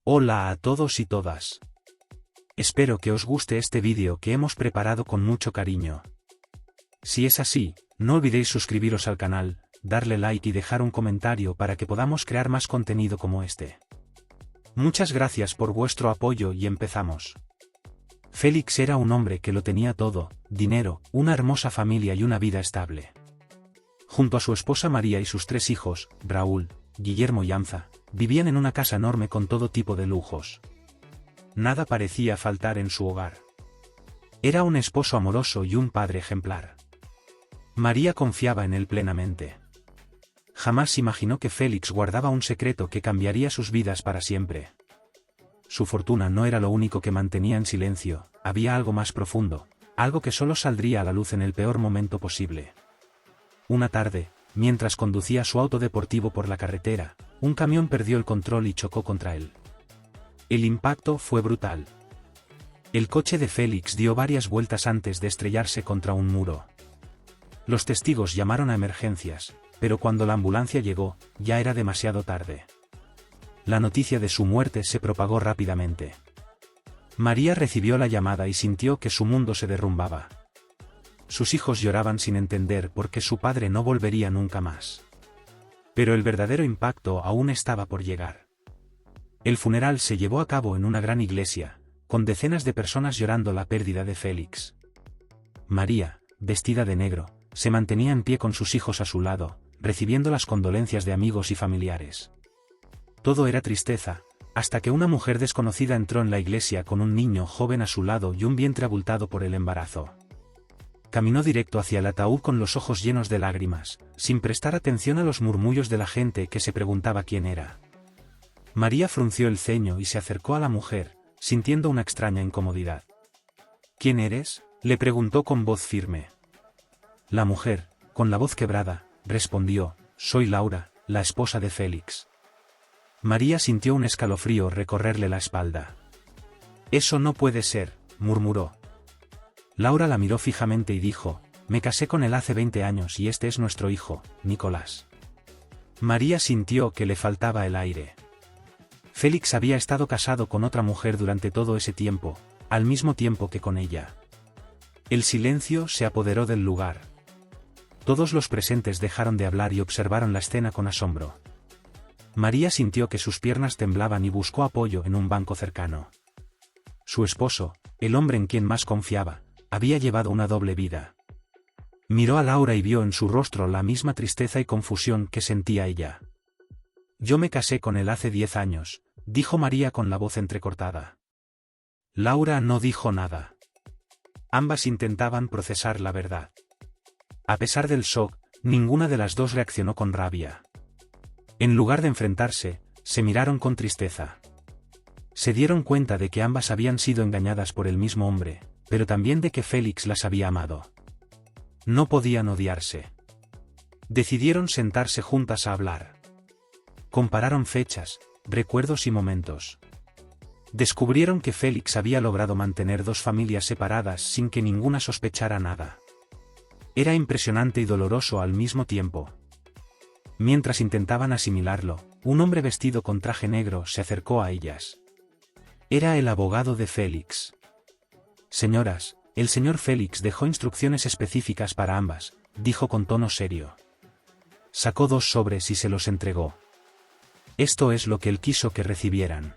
Hola a todos y todas. Espero que os guste este vídeo que hemos preparado con mucho cariño. Si es así, no olvidéis suscribiros al canal, darle like y dejar un comentario para que podamos crear más contenido como este. Muchas gracias por vuestro apoyo y empezamos. Félix era un hombre que lo tenía todo: dinero, una hermosa familia y una vida estable. Junto a su esposa María y sus 3 hijos, Raúl, Guillermo y Amza, vivían en una casa enorme con todo tipo de lujos. Nada parecía faltar en su hogar. Era un esposo amoroso y un padre ejemplar. María confiaba en él plenamente. Jamás imaginó que Félix guardaba un secreto que cambiaría sus vidas para siempre. Su fortuna no era lo único que mantenía en silencio, había algo más profundo, algo que solo saldría a la luz en el peor momento posible. Una tarde, mientras conducía su auto deportivo por la carretera, un camión perdió el control y chocó contra él. El impacto fue brutal. El coche de Félix dio varias vueltas antes de estrellarse contra un muro. Los testigos llamaron a emergencias, pero cuando la ambulancia llegó, ya era demasiado tarde. La noticia de su muerte se propagó rápidamente. María recibió la llamada y sintió que su mundo se derrumbaba. Sus hijos lloraban sin entender por qué su padre no volvería nunca más. Pero el verdadero impacto aún estaba por llegar. El funeral se llevó a cabo en una gran iglesia, con decenas de personas llorando la pérdida de Félix. María, vestida de negro, se mantenía en pie con sus hijos a su lado, recibiendo las condolencias de amigos y familiares. Todo era tristeza, hasta que una mujer desconocida entró en la iglesia con un niño joven a su lado y un vientre abultado por el embarazo. Caminó directo hacia el ataúd con los ojos llenos de lágrimas, sin prestar atención a los murmullos de la gente que se preguntaba quién era. María frunció el ceño y se acercó a la mujer, sintiendo una extraña incomodidad. ¿Quién eres?, le preguntó con voz firme. La mujer, con la voz quebrada, respondió: soy Laura, la esposa de Félix. María sintió un escalofrío recorrerle la espalda. Eso no puede ser, murmuró. Laura la miró fijamente y dijo: me casé con él hace 20 años y este es nuestro hijo, Nicolás. María sintió que le faltaba el aire. Félix había estado casado con otra mujer durante todo ese tiempo, al mismo tiempo que con ella. El silencio se apoderó del lugar. Todos los presentes dejaron de hablar y observaron la escena con asombro. María sintió que sus piernas temblaban y buscó apoyo en un banco cercano. Su esposo, el hombre en quien más confiaba, había llevado una doble vida. Miró a Laura y vio en su rostro la misma tristeza y confusión que sentía ella. Yo me casé con él hace 10 años, dijo María con la voz entrecortada. Laura no dijo nada. Ambas intentaban procesar la verdad. A pesar del shock, ninguna de las dos reaccionó con rabia. En lugar de enfrentarse, se miraron con tristeza. Se dieron cuenta de que ambas habían sido engañadas por el mismo hombre, pero también de que Félix las había amado. No podían odiarse. Decidieron sentarse juntas a hablar. Compararon fechas, recuerdos y momentos. Descubrieron que Félix había logrado mantener 2 familias separadas sin que ninguna sospechara nada. Era impresionante y doloroso al mismo tiempo. Mientras intentaban asimilarlo, un hombre vestido con traje negro se acercó a ellas. Era el abogado de Félix. Señoras, el señor Félix dejó instrucciones específicas para ambas, dijo con tono serio. Sacó 2 sobres y se los entregó. Esto es lo que él quiso que recibieran.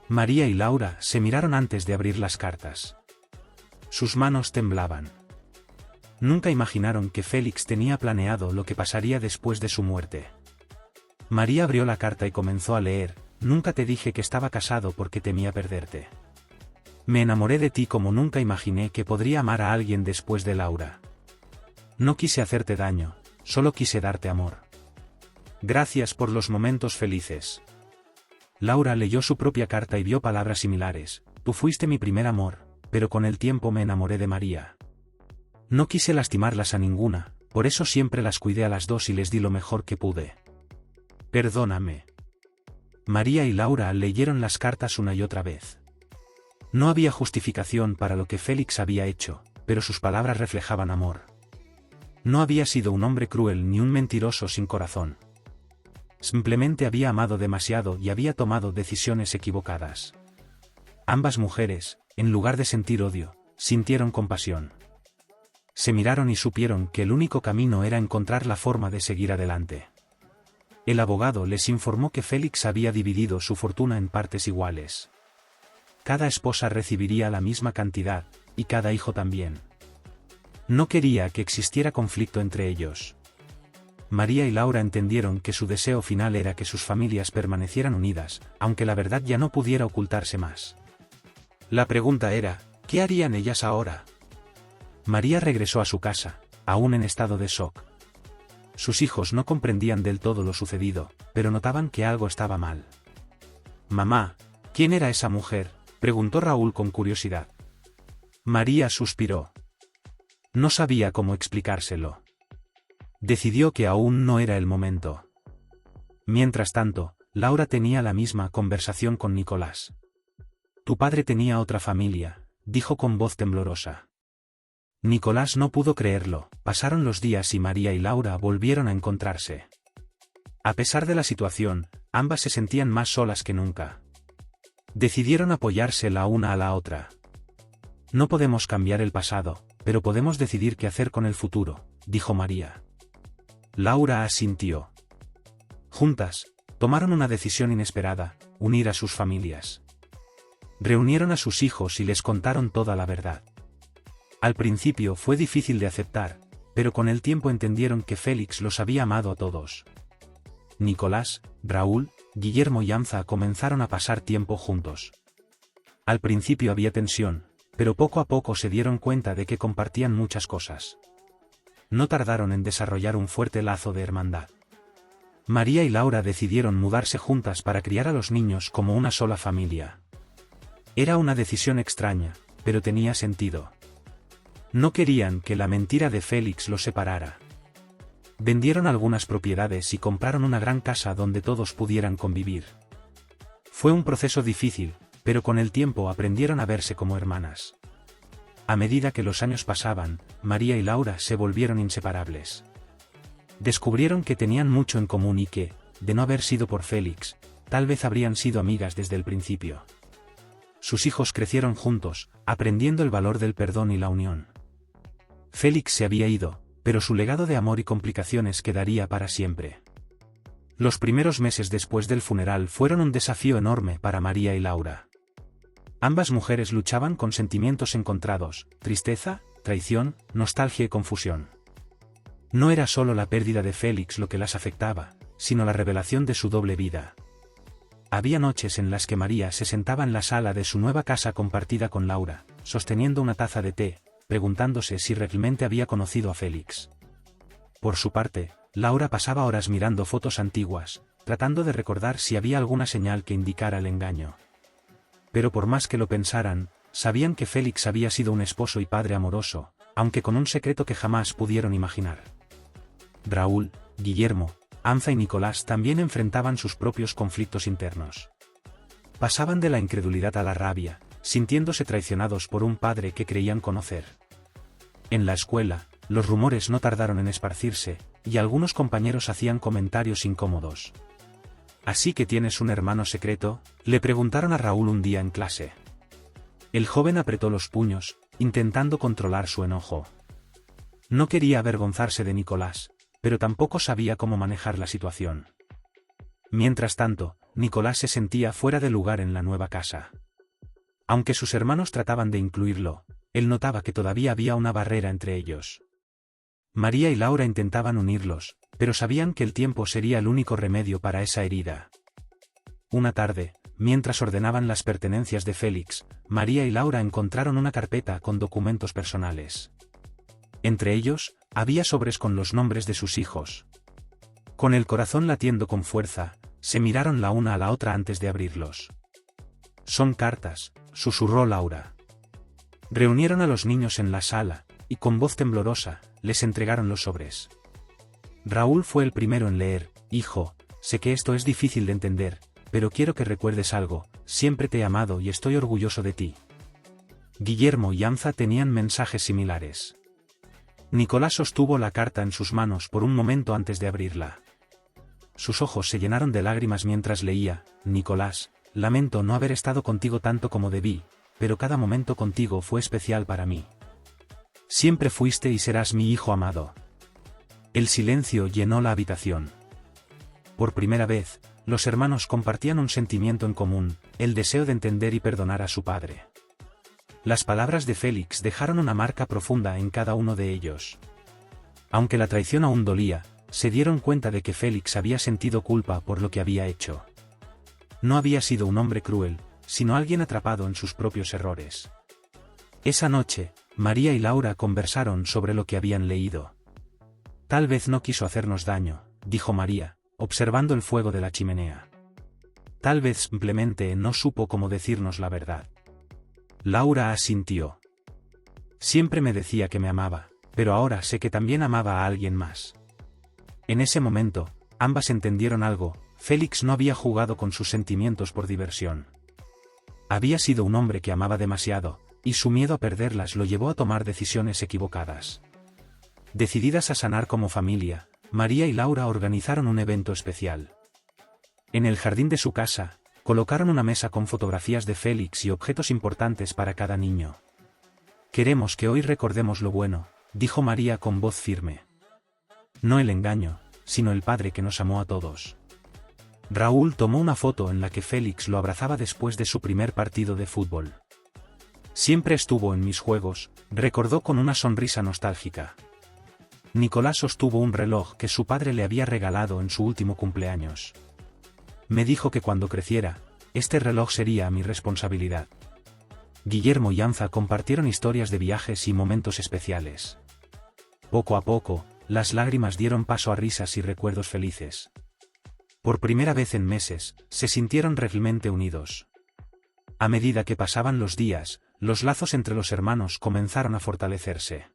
María y Laura se miraron antes de abrir las cartas. Sus manos temblaban. Nunca imaginaron que Félix tenía planeado lo que pasaría después de su muerte. María abrió la carta y comenzó a leer: nunca te dije que estaba casado porque temía perderte. Me enamoré de ti como nunca imaginé que podría amar a alguien después de Laura. No quise hacerte daño, solo quise darte amor. Gracias por los momentos felices. Laura leyó su propia carta y vio palabras similares: tú fuiste mi primer amor, pero con el tiempo me enamoré de María. No quise lastimarlas a ninguna, por eso siempre las cuidé a las 2 y les di lo mejor que pude. Perdóname. María y Laura leyeron las cartas una y otra vez. No había justificación para lo que Félix había hecho, pero sus palabras reflejaban amor. No había sido un hombre cruel ni un mentiroso sin corazón. simplemente había amado demasiado y había tomado decisiones equivocadas. Ambas mujeres, en lugar de sentir odio, sintieron compasión. Se miraron y supieron que el único camino era encontrar la forma de seguir adelante. El abogado les informó que Félix había dividido su fortuna en partes iguales. Cada esposa recibiría la misma cantidad, y cada hijo también. No quería que existiera conflicto entre ellos. María y Laura entendieron que su deseo final era que sus familias permanecieran unidas, aunque la verdad ya no pudiera ocultarse más. La pregunta era, ¿qué harían ellas ahora? María regresó a su casa, aún en estado de shock. Sus hijos no comprendían del todo lo sucedido, pero notaban que algo estaba mal. «Mamá, ¿quién era esa mujer?», preguntó Raúl con curiosidad. María suspiró. No sabía cómo explicárselo. Decidió que aún no era el momento. Mientras tanto, Laura tenía la misma conversación con Nicolás. «Tu padre tenía otra familia», dijo con voz temblorosa. Nicolás no pudo creerlo. Pasaron los días y María y Laura volvieron a encontrarse. A pesar de la situación, ambas se sentían más solas que nunca. Decidieron apoyarse la una a la otra. «No podemos cambiar el pasado, pero podemos decidir qué hacer con el futuro», dijo María. Laura asintió. Juntas, tomaron una decisión inesperada: unir a sus familias. Reunieron a sus hijos y les contaron toda la verdad. Al principio fue difícil de aceptar, pero con el tiempo entendieron que Félix los había amado a todos. Nicolás, Raúl, Guillermo y Anza comenzaron a pasar tiempo juntos. Al principio había tensión, pero poco a poco se dieron cuenta de que compartían muchas cosas. No tardaron en desarrollar un fuerte lazo de hermandad. María y Laura decidieron mudarse juntas para criar a los niños como una sola familia. Era una decisión extraña, pero tenía sentido. No querían que la mentira de Félix los separara. Vendieron algunas propiedades y compraron una gran casa donde todos pudieran convivir. Fue un proceso difícil, pero con el tiempo aprendieron a verse como hermanas. A medida que los años pasaban, María y Laura se volvieron inseparables. Descubrieron que tenían mucho en común y que, de no haber sido por Félix, tal vez habrían sido amigas desde el principio. Sus hijos crecieron juntos, aprendiendo el valor del perdón y la unión. Félix se había ido, pero su legado de amor y complicaciones quedaría para siempre. Los primeros meses después del funeral fueron un desafío enorme para María y Laura. Ambas mujeres luchaban con sentimientos encontrados: tristeza, traición, nostalgia y confusión. No era solo la pérdida de Félix lo que las afectaba, sino la revelación de su doble vida. Había noches en las que María se sentaba en la sala de su nueva casa compartida con Laura, sosteniendo una taza de té, preguntándose si realmente había conocido a Félix. Por su parte, Laura pasaba horas mirando fotos antiguas, tratando de recordar si había alguna señal que indicara el engaño. Pero por más que lo pensaran, sabían que Félix había sido un esposo y padre amoroso, aunque con un secreto que jamás pudieron imaginar. Raúl, Guillermo, Anza y Nicolás también enfrentaban sus propios conflictos internos. Pasaban de la incredulidad a la rabia, sintiéndose traicionados por un padre que creían conocer. En la escuela, los rumores no tardaron en esparcirse, y algunos compañeros hacían comentarios incómodos. «¿Así que tienes un hermano secreto?», le preguntaron a Raúl un día en clase. El joven apretó los puños, intentando controlar su enojo. No quería avergonzarse de Nicolás, pero tampoco sabía cómo manejar la situación. Mientras tanto, Nicolás se sentía fuera de lugar en la nueva casa. Aunque sus hermanos trataban de incluirlo, él notaba que todavía había una barrera entre ellos. María y Laura intentaban unirlos, pero sabían que el tiempo sería el único remedio para esa herida. Una tarde, mientras ordenaban las pertenencias de Félix, María y Laura encontraron una carpeta con documentos personales. Entre ellos, había sobres con los nombres de sus hijos. Con el corazón latiendo con fuerza, se miraron la una a la otra antes de abrirlos. «Son cartas», susurró Laura. Reunieron a los niños en la sala, y con voz temblorosa, les entregaron los sobres. Raúl fue el primero en leer: «Hijo, sé que esto es difícil de entender, pero quiero que recuerdes algo: siempre te he amado y estoy orgulloso de ti». Guillermo y Anza tenían mensajes similares. Nicolás sostuvo la carta en sus manos por un momento antes de abrirla. sus ojos se llenaron de lágrimas mientras leía: Nicolás, lamento no haber estado contigo tanto como debí, pero cada momento contigo fue especial para mí. Siempre fuiste y serás mi hijo amado. El silencio llenó la habitación. Por primera vez, los hermanos compartían un sentimiento en común, el deseo de entender y perdonar a su padre. Las palabras de Félix dejaron una marca profunda en cada uno de ellos. Aunque la traición aún dolía, se dieron cuenta de que Félix había sentido culpa por lo que había hecho. No había sido un hombre cruel, sino alguien atrapado en sus propios errores. Esa noche, María y Laura conversaron sobre lo que habían leído. Tal vez no quiso hacernos daño, dijo María, observando el fuego de la chimenea. Tal vez simplemente no supo cómo decirnos la verdad. Laura asintió. Siempre me decía que me amaba, pero ahora sé que también amaba a alguien más. En ese momento, ambas entendieron algo: Félix no había jugado con sus sentimientos por diversión. Había sido un hombre que amaba demasiado, y su miedo a perderlas lo llevó a tomar decisiones equivocadas. Decididas a sanar como familia, María y Laura organizaron un evento especial. En el jardín de su casa, colocaron una mesa con fotografías de Félix y objetos importantes para cada niño. Queremos que hoy recordemos lo bueno, dijo María con voz firme. No el engaño, sino el padre que nos amó a todos. Raúl tomó una foto en la que Félix lo abrazaba después de su primer partido de fútbol. Siempre estuvo en mis juegos, recordó con una sonrisa nostálgica. Nicolás sostuvo un reloj que su padre le había regalado en su último cumpleaños. Me dijo que cuando creciera, este reloj sería mi responsabilidad. Guillermo y Anza compartieron historias de viajes y momentos especiales. Poco a poco, las lágrimas dieron paso a risas y recuerdos felices. Por primera vez en meses, se sintieron realmente unidos. A medida que pasaban los días, los lazos entre los hermanos comenzaron a fortalecerse.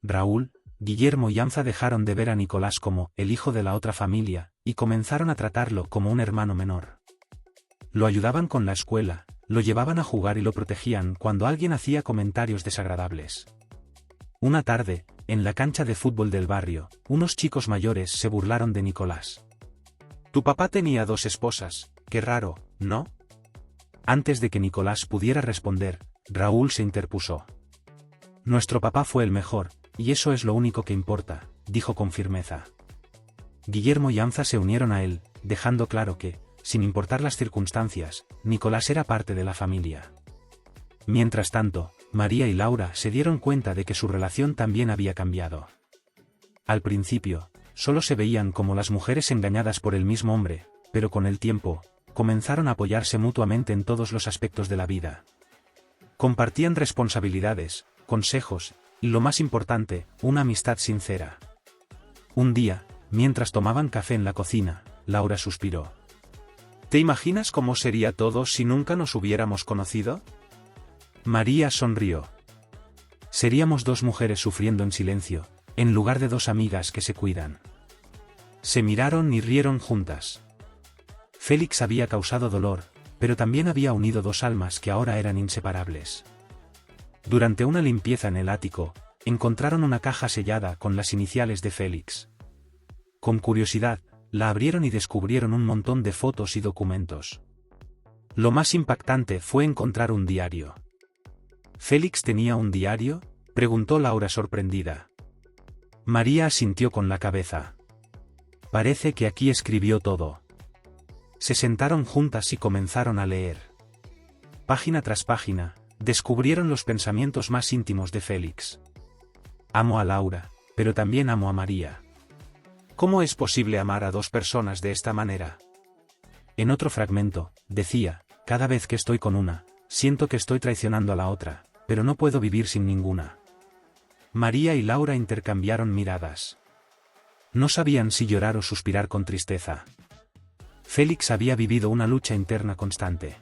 Raúl, Guillermo y Anza dejaron de ver a Nicolás como el hijo de la otra familia, y comenzaron a tratarlo como un hermano menor. Lo ayudaban con la escuela, lo llevaban a jugar y lo protegían cuando alguien hacía comentarios desagradables. Una tarde, en la cancha de fútbol del barrio, unos chicos mayores se burlaron de Nicolás. Tu papá tenía 2 esposas, qué raro, ¿no? Antes de que Nicolás pudiera responder, Raúl se interpuso. Nuestro papá fue el mejor, y eso es lo único que importa, dijo con firmeza. Guillermo y Anza se unieron a él, dejando claro que, sin importar las circunstancias, Nicolás era parte de la familia. Mientras tanto, María y Laura se dieron cuenta de que su relación también había cambiado. Al principio, solo se veían como las mujeres engañadas por el mismo hombre, pero con el tiempo, comenzaron a apoyarse mutuamente en todos los aspectos de la vida. Compartían responsabilidades, consejos, y lo más importante, una amistad sincera. Un día, mientras tomaban café en la cocina, Laura suspiró. ¿Te imaginas cómo sería todo si nunca nos hubiéramos conocido? María sonrió. Seríamos 2 mujeres sufriendo en silencio, en lugar de 2 amigas que se cuidan. Se miraron y rieron juntas. Félix había causado dolor, pero también había unido 2 almas que ahora eran inseparables. Durante una limpieza en el ático, encontraron una caja sellada con las iniciales de Félix. Con curiosidad, la abrieron y descubrieron un montón de fotos y documentos. Lo más impactante fue encontrar un diario. ¿Félix tenía un diario?, preguntó Laura sorprendida. María asintió con la cabeza. Parece que aquí escribió todo. Se sentaron juntas y comenzaron a leer. Página tras página, descubrieron los pensamientos más íntimos de Félix. Amo a Laura, pero también amo a María. ¿Cómo es posible amar a 2 personas de esta manera? En otro fragmento, decía, cada vez que estoy con una, siento que estoy traicionando a la otra, pero no puedo vivir sin ninguna. María y Laura intercambiaron miradas. No sabían si llorar o suspirar con tristeza. Félix había vivido una lucha interna constante.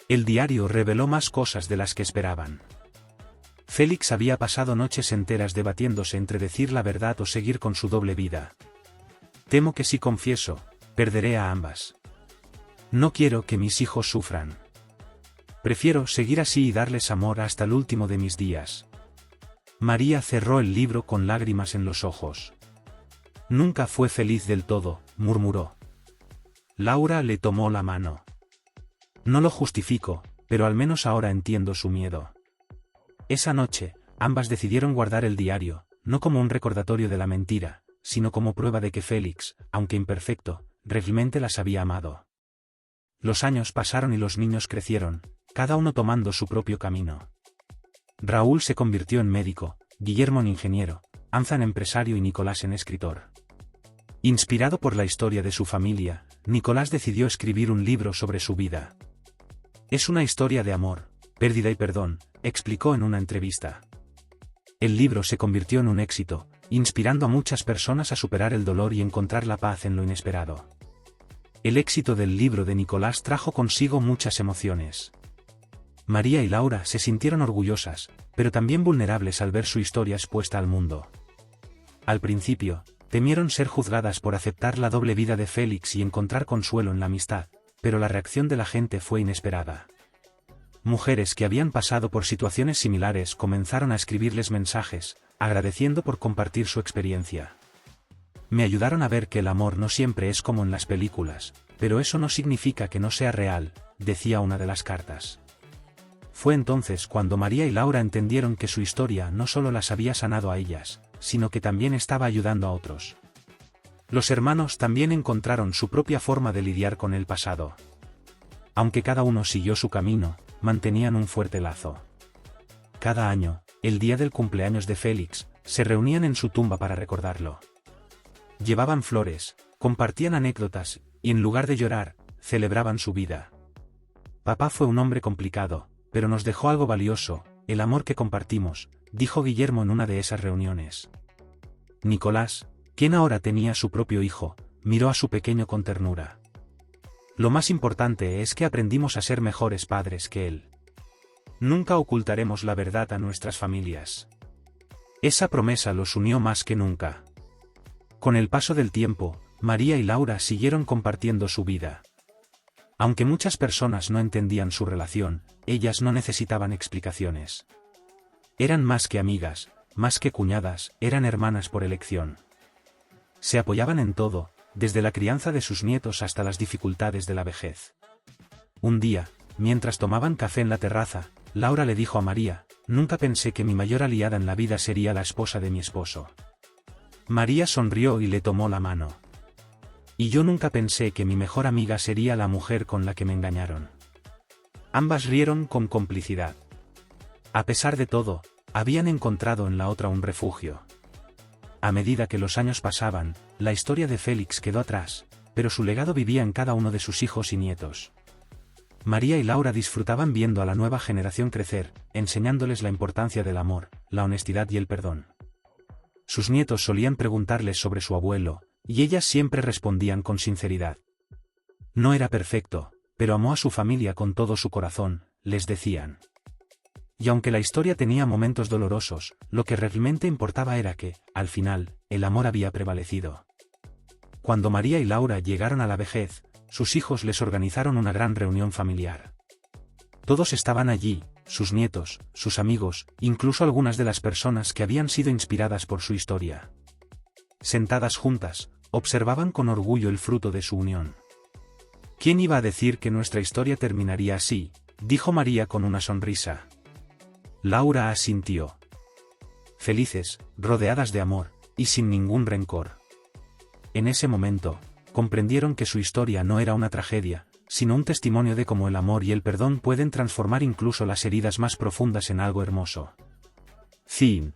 El diario reveló más cosas de las que esperaban. Félix había pasado noches enteras debatiéndose entre decir la verdad o seguir con su doble vida. Temo que si confieso, perderé a ambas. No quiero que mis hijos sufran. Prefiero seguir así y darles amor hasta el último de mis días. María cerró el libro con lágrimas en los ojos. Nunca fue feliz del todo, murmuró. Laura le tomó la mano. No lo justifico, pero al menos ahora entiendo su miedo. Esa noche, ambas decidieron guardar el diario, no como un recordatorio de la mentira, sino como prueba de que Félix, aunque imperfecto, realmente las había amado. Los años pasaron y los niños crecieron, cada uno tomando su propio camino. Raúl se convirtió en médico, Guillermo en ingeniero, Anza en empresario y Nicolás en escritor. Inspirado por la historia de su familia, Nicolás decidió escribir un libro sobre su vida. Es una historia de amor, pérdida y perdón, explicó en una entrevista. El libro se convirtió en un éxito, inspirando a muchas personas a superar el dolor y encontrar la paz en lo inesperado. El éxito del libro de Nicolás trajo consigo muchas emociones. María y Laura se sintieron orgullosas, pero también vulnerables al ver su historia expuesta al mundo. Al principio, temieron ser juzgadas por aceptar la doble vida de Félix y encontrar consuelo en la amistad, pero la reacción de la gente fue inesperada. Mujeres que habían pasado por situaciones similares comenzaron a escribirles mensajes, agradeciendo por compartir su experiencia. Me ayudaron a ver que el amor no siempre es como en las películas, pero eso no significa que no sea real, decía una de las cartas. Fue entonces cuando María y Laura entendieron que su historia no solo las había sanado a ellas, sino que también estaba ayudando a otros. Los hermanos también encontraron su propia forma de lidiar con el pasado. Aunque cada uno siguió su camino, mantenían un fuerte lazo. Cada año, el día del cumpleaños de Félix, se reunían en su tumba para recordarlo. Llevaban flores, compartían anécdotas, y en lugar de llorar, celebraban su vida. Papá fue un hombre complicado, pero nos dejó algo valioso, el amor que compartimos, dijo Guillermo en una de esas reuniones. Nicolás, quien ahora tenía su propio hijo, miró a su pequeño con ternura. Lo más importante es que aprendimos a ser mejores padres que él. Nunca ocultaremos la verdad a nuestras familias. Esa promesa los unió más que nunca. Con el paso del tiempo, María y Laura siguieron compartiendo su vida. Aunque muchas personas no entendían su relación, ellas no necesitaban explicaciones. Eran más que amigas, más que cuñadas, eran hermanas por elección. Se apoyaban en todo, desde la crianza de sus nietos hasta las dificultades de la vejez. Un día, mientras tomaban café en la terraza, Laura le dijo a María: «Nunca pensé que mi mayor aliada en la vida sería la esposa de mi esposo». María sonrió y le tomó la mano. «Y yo nunca pensé que mi mejor amiga sería la mujer con la que me engañaron». Ambas rieron con complicidad. A pesar de todo, habían encontrado en la otra un refugio. A medida que los años pasaban, la historia de Félix quedó atrás, pero su legado vivía en cada uno de sus hijos y nietos. María y Laura disfrutaban viendo a la nueva generación crecer, enseñándoles la importancia del amor, la honestidad y el perdón. Sus nietos solían preguntarles sobre su abuelo, y ellas siempre respondían con sinceridad. No era perfecto, pero amó a su familia con todo su corazón, les decían. Y aunque la historia tenía momentos dolorosos, lo que realmente importaba era que, al final, el amor había prevalecido. Cuando María y Laura llegaron a la vejez, sus hijos les organizaron una gran reunión familiar. Todos estaban allí, sus nietos, sus amigos, incluso algunas de las personas que habían sido inspiradas por su historia. Sentadas juntas, observaban con orgullo el fruto de su unión. «¿Quién iba a decir que nuestra historia terminaría así?», dijo María con una sonrisa. Laura asintió. Felices, rodeadas de amor, y sin ningún rencor. En ese momento, comprendieron que su historia no era una tragedia, sino un testimonio de cómo el amor y el perdón pueden transformar incluso las heridas más profundas en algo hermoso. Fin.